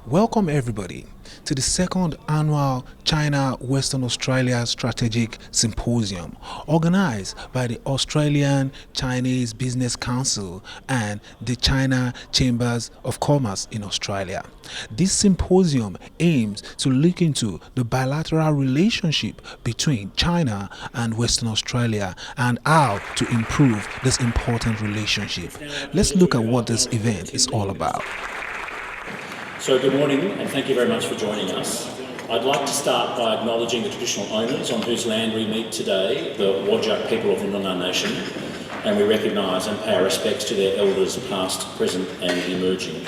Welcome everybody to the second annual China Western Australia Strategic Symposium organized by the Australian Chinese Business Council and the China Chambers of Commerce in Australia. This symposium aims to look into the bilateral relationship between China and Western Australia and how to improve this important relationship. Let's look at what this event is all about. So good morning and thank you very much for joining us. I'd like to start by acknowledging the traditional owners on whose land we meet today, the Whadjuk people of the Noongar Nation, and we recognise and pay our respects to their elders past, present and emerging.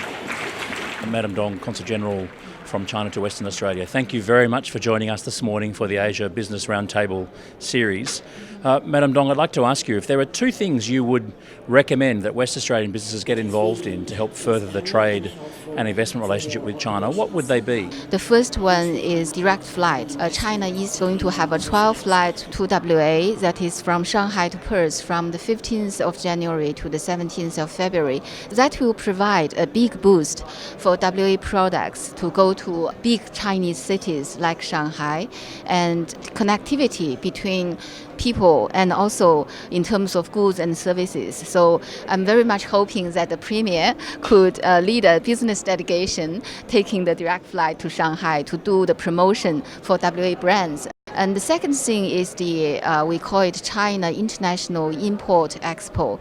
Madam Dong, Consul General from China to Western Australia, thank you very much for joining us this morning for the Asia Business Roundtable series. Madam Dong, I'd like to ask you if there are two things you would recommend that West Australian businesses get involved in to help further the trade and investment relationship with China, what would they be? The first one is direct flight. China is going to have a trial flight to WA that is from Shanghai to Perth from the 15th of January to the 17th of February. That will provide a big boost for WA products to go to big Chinese cities like Shanghai, and connectivity between people and also in terms of goods and services. So I'm very much hoping that the Premier could lead a business delegation taking the direct flight to Shanghai to do the promotion for WA brands. And the second thing is we call it China International Import Expo.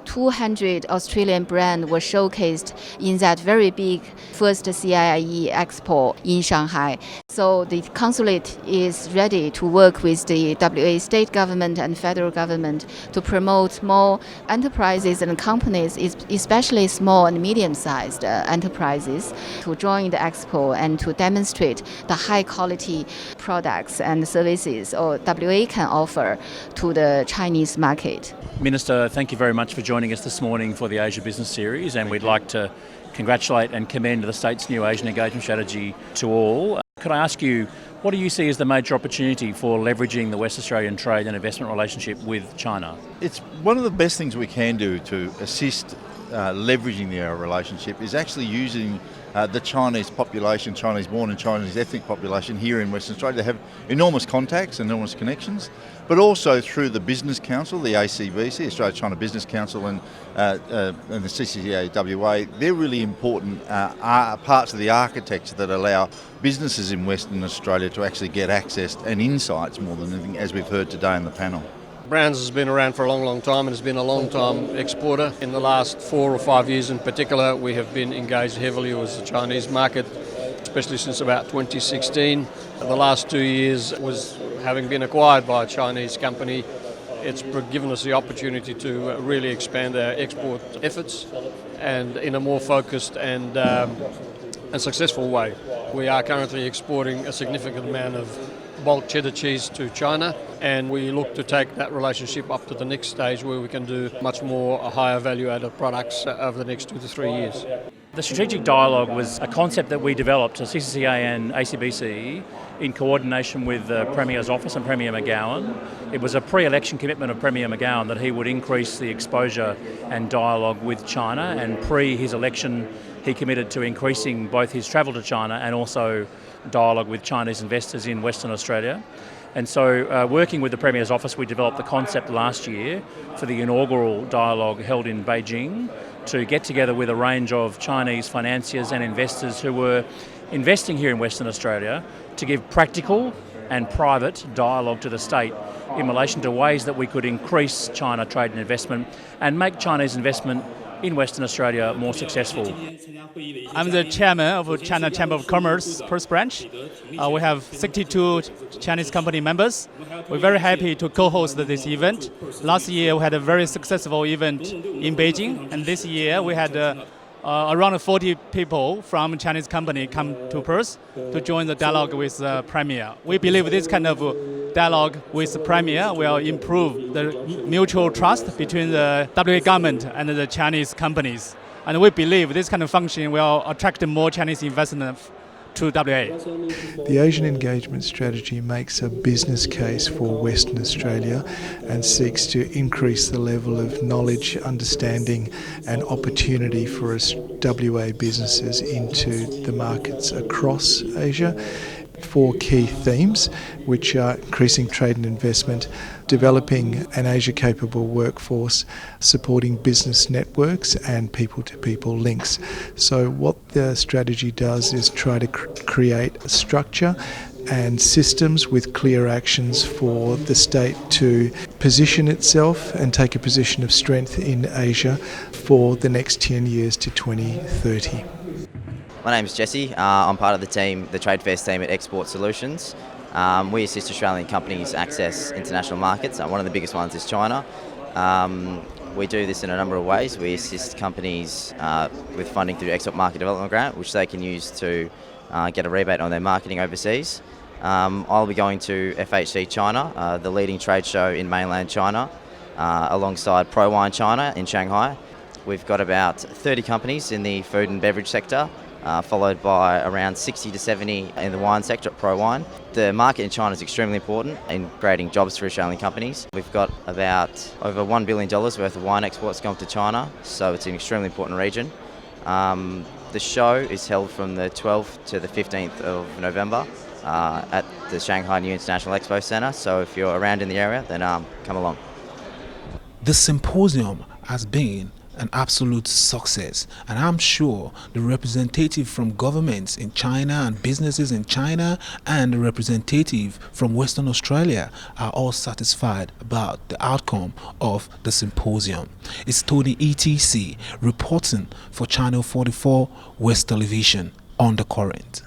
200 Australian brands were showcased in that very big first CIIE Expo in Shanghai. So the consulate is ready to work with the WA state government and federal government to promote more enterprises and companies, especially small and medium-sized enterprises, to join the expo and to demonstrate the high-quality products and services WA can offer to the Chinese market. Minister, thank you very much for joining us this morning for the Asia Business Series, and we'd like to congratulate and commend the state's new Asian engagement strategy to all. Could I ask you, what do you see as the major opportunity for leveraging the West Australian trade and investment relationship with China? It's one of the best things we can do to assist leveraging the relationship is actually using the Chinese population, Chinese born and Chinese ethnic population here in Western Australia to have enormous contacts and enormous connections, but also through the Business Council, the ACBC, Australia-China Business Council, and the CCA-WA. They're really important parts of the architecture that allow businesses in Western Australia to actually get access and insights more than anything, as we've heard today in the panel. Brands has been around for a long, long time and has been a long-time exporter. In the last 4 or 5 years in particular, we have been engaged heavily with the Chinese market, especially since about 2016. The last 2 years was having been acquired by a Chinese company. It's given us the opportunity to really expand our export efforts and in a more focused and successful way. We are currently exporting a significant amount of bulk cheddar cheese to China, and we look to take that relationship up to the next stage where we can do much more higher value added products over the next 2 to 3 years. The strategic dialogue was a concept that we developed at CCCA and ACBC in coordination with the Premier's office and Premier McGowan. It was a pre-election commitment of Premier McGowan that he would increase the exposure and dialogue with China, and pre his election he committed to increasing both his travel to China and also dialogue with Chinese investors in Western Australia. And so working with the Premier's office, we developed the concept last year for the inaugural dialogue held in Beijing to get together with a range of Chinese financiers and investors who were investing here in Western Australia to give practical and private dialogue to the state in relation to ways that we could increase China trade and investment and make Chinese investment in Western Australia more successful. I'm the chairman of China Chamber of Commerce Perth branch. We have 62 Chinese company members. We're very happy to co-host this event. Last year we had a very successful event in Beijing, and this year we had around 40 people from Chinese company come to Perth to join the dialogue with the Premier. We believe this kind of dialogue with the Premier will improve the mutual trust between the WA government and the Chinese companies. And we believe this kind of function will attract more Chinese investment 2WA. The Asian engagement strategy makes a business case for Western Australia and seeks to increase the level of knowledge, understanding and opportunity for WA businesses into the markets across Asia. 4 key themes, which are increasing trade and investment, developing an Asia-capable workforce, supporting business networks and people-to-people links. So what the strategy does is try to create a structure and systems with clear actions for the state to position itself and take a position of strength in Asia for the next 10 years to 2030. My name's Jesse. I'm part of the team, the Trade Fairs team at Export Solutions. We assist Australian companies access international markets. One of the biggest ones is China. We do this in a number of ways. We assist companies with funding through Export Market Development Grant, which they can use to get a rebate on their marketing overseas. I'll be going to FHC China, the leading trade show in mainland China, alongside Pro Wine China in Shanghai. We've got about 30 companies in the food and beverage sector, followed by around 60 to 70 in the wine sector at Pro Wine. The market in China is extremely important in creating jobs for Australian companies. We've got about over $1 billion worth of wine exports going to China, so it's an extremely important region. The show is held from the 12th to the 15th of November at the Shanghai New International Expo Centre, so if you're around in the area, then come along. The symposium has been an absolute success, and I'm sure the representative from governments in China and businesses in China and the representative from Western Australia are all satisfied about the outcome of the symposium. It's Tony ETC reporting for Channel 44 West Television on The Current.